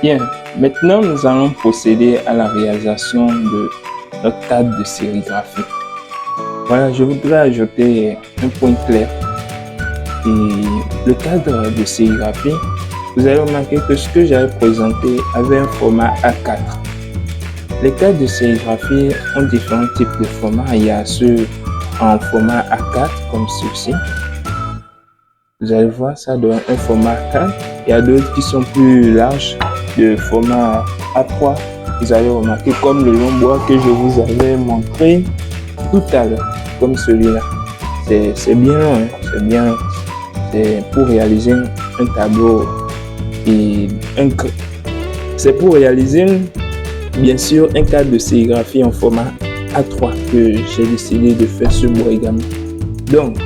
Bien, maintenant nous allons procéder à la réalisation de notre cadre de sérigraphie. Voilà, je voudrais ajouter un point clair. Et le cadre de sérigraphie, vous allez remarquer que ce que j'avais présenté avait un format A4. Les cadres de sérigraphie ont différents types de formats. Il y a ceux en format A4 comme ceci. Vous allez voir, ça donne un format A4. Il y a d'autres qui sont plus larges, de format A3. Vous allez remarquer comme le long bois que je vous avais montré tout à l'heure, comme celui-là. C'est bien long, hein? C'est bien. C'est pour réaliser un tableau et c'est pour réaliser bien sûr un cadre de sérigraphie en format A3 que j'ai décidé de faire ce bois également. Donc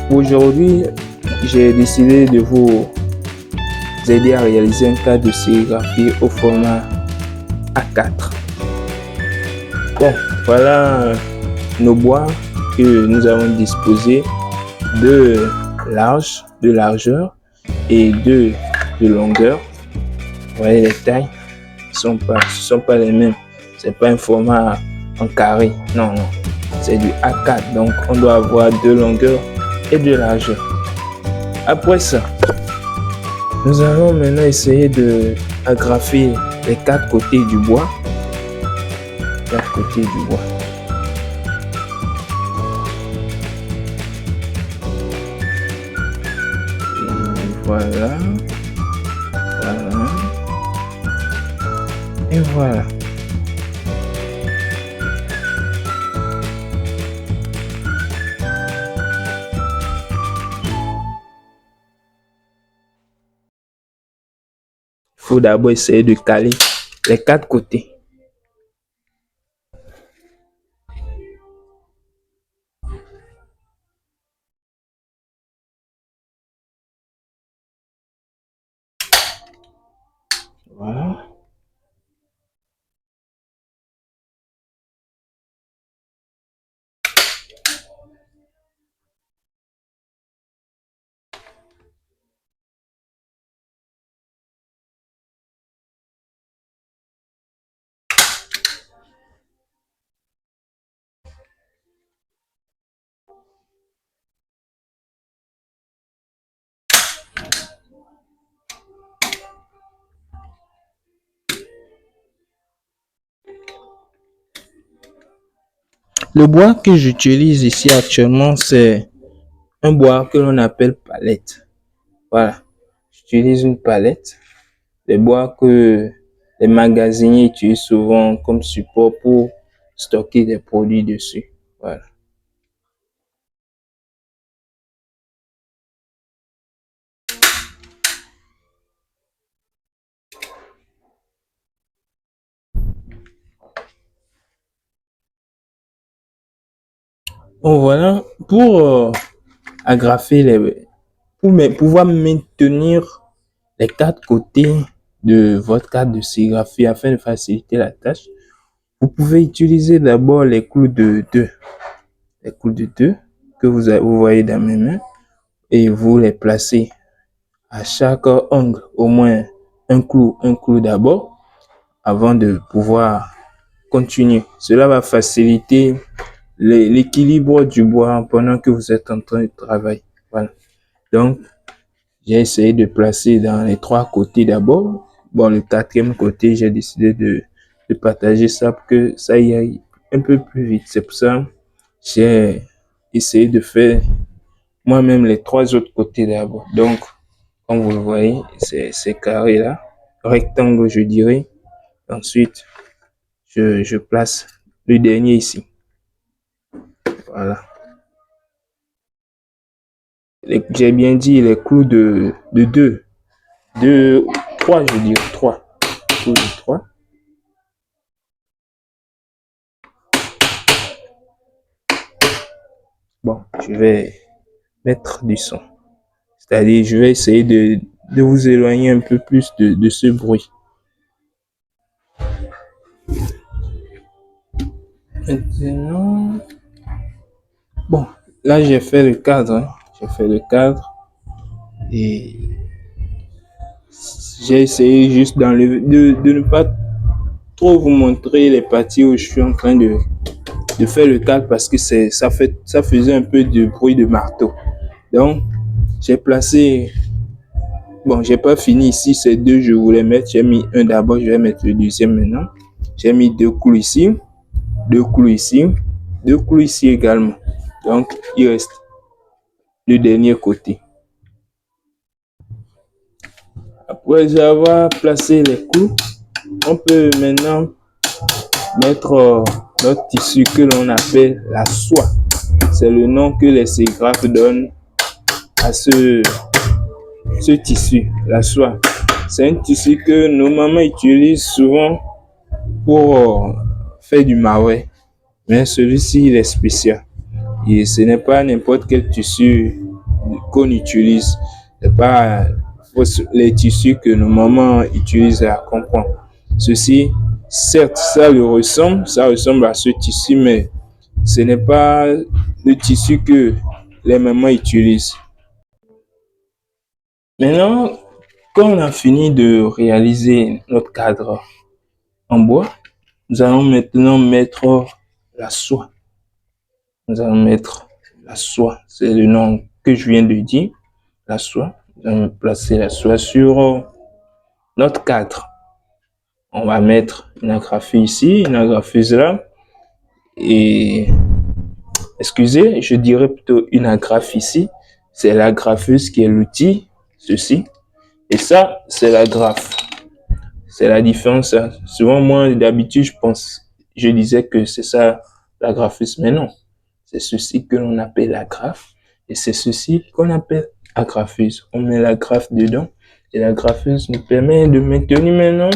aujourd'hui j'ai décidé de vous aider à réaliser un cadre de sérigraphie au format A4. Bon, voilà nos bois que nous avons disposés de largeur et de longueur. Vous voyez les tailles ce sont pas les mêmes. C'est pas un format en carré, non, c'est du A4, donc on doit avoir de longueur et de largeur. Après ça, nous allons maintenant essayer de agrafer les 4 côtés du bois. 4 côtés du bois. Voilà. Et voilà. Il faut d'abord essayer de caler les 4 côtés. Voilà. Le bois que j'utilise ici actuellement, c'est un bois que l'on appelle palette. Voilà, j'utilise une palette. Les bois que les magasiniers utilisent souvent comme support pour stocker des produits dessus. Voilà. Bon, voilà, pour agrafer pour pouvoir maintenir les 4 côtés de votre cadre de sérigraphie afin de faciliter la tâche, vous pouvez utiliser d'abord les clous de 2. Les clous de 2 que vous voyez dans mes mains et vous les placez à chaque angle, au moins un clou d'abord avant de pouvoir continuer. Cela va faciliter l'équilibre du bois pendant que vous êtes en train de travailler. Voilà. Donc, j'ai essayé de placer dans les 3 côtés d'abord. Bon, le 4e côté, j'ai décidé de partager ça pour que ça y aille un peu plus vite. C'est pour ça que j'ai essayé de faire moi-même les 3 autres côtés d'abord. Donc, comme vous le voyez, c'est carré là, rectangle je dirais. Ensuite, je place le dernier ici. Voilà. J'ai bien dit les clous de 2. 3 je dirais, 3. Clous de 3. Bon, je vais mettre du son. C'est-à-dire, je vais essayer de vous éloigner un peu plus de ce bruit. Maintenant, bon, là j'ai fait le cadre. J'ai fait le cadre et j'ai essayé juste d'enlever, de ne pas trop vous montrer les parties où je suis en train de faire le calque parce que ça faisait un peu de bruit de marteau. Donc, j'ai placé, bon, j'ai pas fini ici, ces deux, je voulais mettre, j'ai mis un d'abord, je vais mettre le deuxième maintenant. J'ai mis deux clous ici, deux clous ici, deux clous ici également. Donc, il reste le dernier côté. Après avoir placé les clous, on peut maintenant mettre notre tissu que l'on appelle la soie. C'est le nom que les sérigraphes donnent à ce tissu, la soie. C'est un tissu que nos mamans utilisent souvent pour faire du marais. Mais celui-ci, il est spécial. Et ce n'est pas n'importe quel tissu qu'on utilise. Ce n'est pas les tissus que nos mamans utilisent à comprendre. Ceci, certes, ça ressemble à ce tissu, mais ce n'est pas le tissu que les mamans utilisent. Maintenant, quand on a fini de réaliser notre cadre en bois, nous allons maintenant mettre la soie. Nous allons mettre la soie, c'est le nom que je viens de dire, la soie. Nous allons placer la soie sur notre cadre. On va mettre une agrafeuse ici, une agrafeuse là, et excusez, je dirais plutôt une agrafe ici. C'est l'agrafeuse qui est l'outil, ceci, et ça, c'est l'agrafe. C'est la différence. Souvent, moi, d'habitude, je disais que c'est ça l'agrafeuse, mais non. C'est ceci que l'on appelle l'agrafe et c'est ceci qu'on appelle agrafeuse. On met l'agrafe dedans et l'agrafeuse nous permet de maintenir maintenant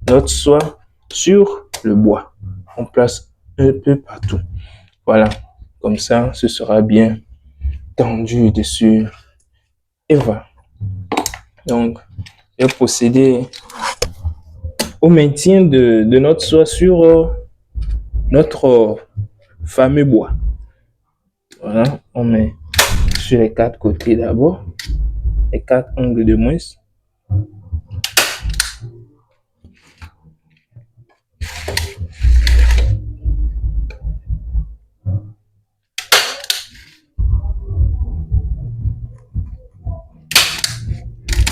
notre soie sur le bois. On place un peu partout. Voilà, comme ça, ce sera bien tendu dessus. Et voilà. Donc, je vais procéder au maintien de notre soie sur notre fameux bois. Voilà, on met sur les quatre côtés d'abord, les quatre angles de moins.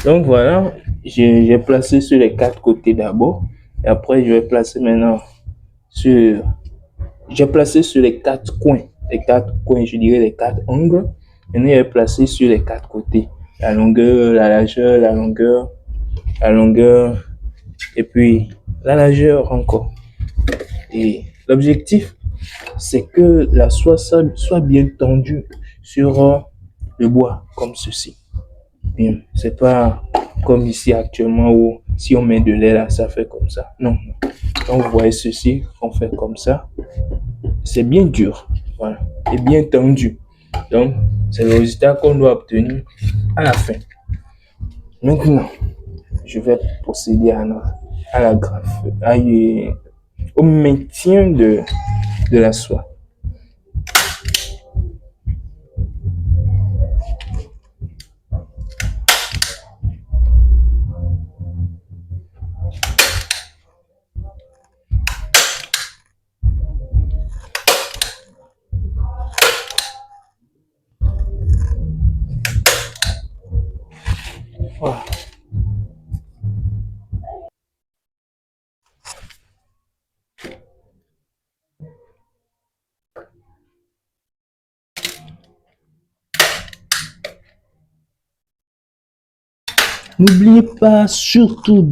Donc voilà, j'ai placé sur les quatre côtés d'abord, et après je vais placer maintenant sur, j'ai placé sur les quatre coins, je dirais les quatre angles. Maintenant, je vais placer sur les quatre côtés, la longueur, la largeur, la longueur, et puis la largeur encore. Et l'objectif, c'est que la soie soit bien tendue sur le bois, comme ceci. Bien, c'est pas comme ici actuellement où si on met de lait là, ça fait comme ça. Non. Quand vous voyez ceci, on fait comme ça. C'est bien dur. Voilà. Et bien tendu. Donc, c'est le résultat qu'on doit obtenir à la fin. Maintenant, je vais procéder à la graffe, au maintien de la soie. Voilà. N'oubliez pas surtout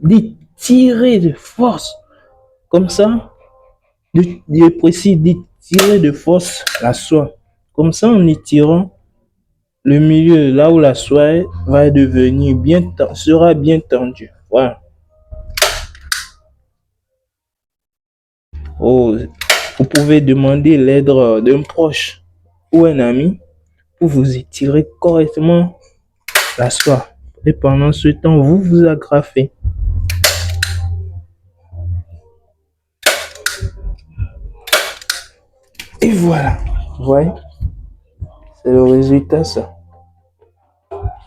d'étirer de force. Comme ça, de précis, d'étirer de force la soie. Comme ça, en étirant le milieu, là où la soie va devenir sera bien tendue. Voilà. Oh, vous pouvez demander l'aide d'un proche ou un ami pour vous étirer correctement la soie. Et pendant ce temps, vous vous agrafez. Et voilà. Vous voyez? C'est le résultat, ça.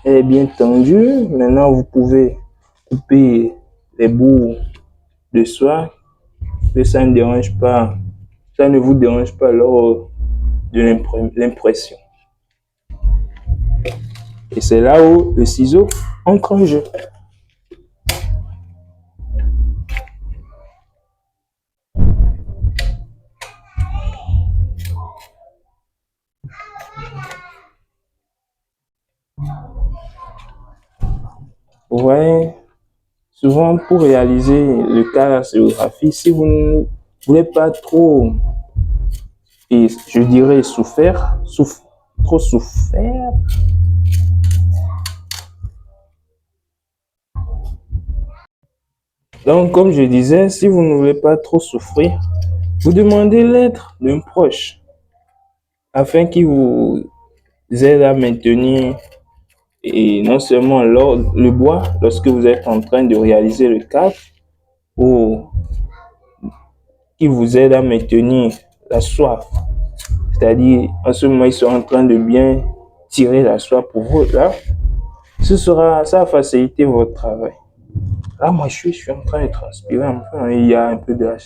Elle est bien tendue. Maintenant, vous pouvez couper les bouts de soie, que ça ne dérange pas, ça ne vous dérange pas lors de l'impression. Et c'est là où le ciseau entre en jeu. Vous voyez, souvent pour réaliser le cas de la sérigraphie, si vous ne voulez pas trop, et je dirais trop souffert, donc comme je disais, si vous ne voulez pas trop souffrir, vous demandez l'aide d'un proche afin qu'il vous aide à maintenir et non seulement le bois lorsque vous êtes en train de réaliser le cadre, ou qui vous aide à maintenir la soie. C'est-à-dire, en ce moment, ils sont en train de bien tirer la soie pour vous. Là, ça va faciliter votre travail. Là, moi, je suis en train de transpirer un peu. Il y a un peu de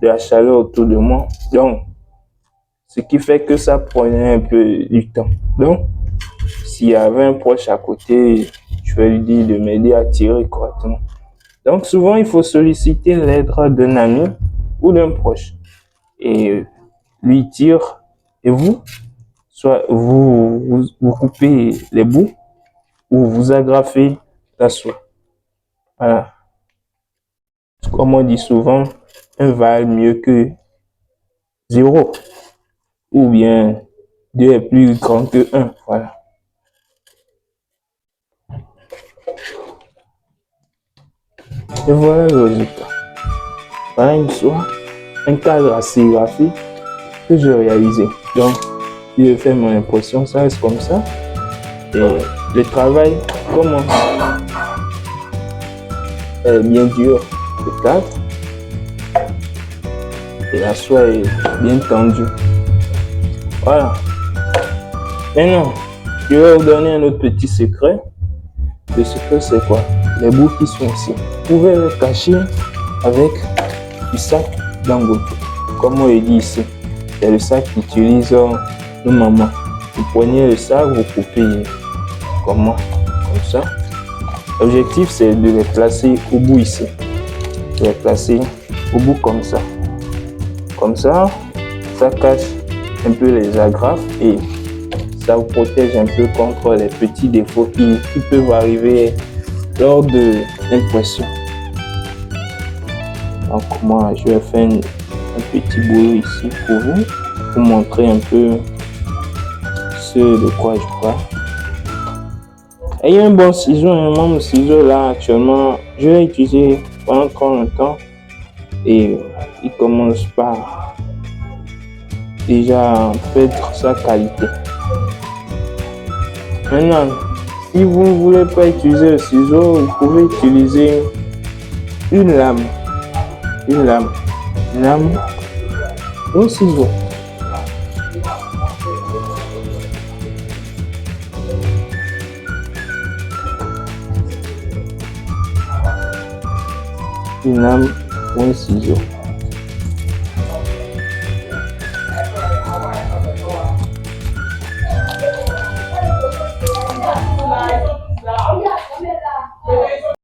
la chaleur autour de moi. Donc, ce qui fait que ça prenait un peu du temps. Donc, s'il y avait un proche à côté, je vais lui dire de m'aider à tirer correctement. Donc, souvent, il faut solliciter l'aide d'un ami ou d'un proche. Et lui tire, et vous, soit vous coupez les bouts ou vous agrafez la soie. Voilà. Comme on dit souvent, un va mieux que 0. Ou bien 2 est plus grand que 1. Voilà. Et voilà le résultat. Voilà une soie, un cadre à sérigraphie que j'ai réalisé. Donc, je fais mon impression, ça reste comme ça. Et le travail commence. Elle est bien dur, le cadre. Et la soie est bien tendue. Voilà. Maintenant, je vais vous donner un autre petit secret. Le secret, c'est quoi? Les bouts qui sont ici. Vous pouvez les cacher avec du sac Dangote. Comme on le dit ici, c'est le sac qu'utilisent nos mamans. Vous prenez le sac, vous coupez comme ça. L'objectif, c'est de les placer au bout ici. De les placer au bout comme ça. Comme ça, ça cache un peu les agrafes et ça vous protège un peu contre les petits défauts qui peuvent arriver lors de l'impression. Donc moi, je vais faire un petit boulot ici pour vous montrer un peu ce de quoi je parle. Ayez un bon ciseau, mon ciseau là actuellement, je l'ai utilisé pendant trop longtemps et il commence par déjà perdre sa qualité. Maintenant, si vous ne voulez pas utiliser le ciseau, vous pouvez utiliser une lame au ciseau. Une lame ou un ciseau.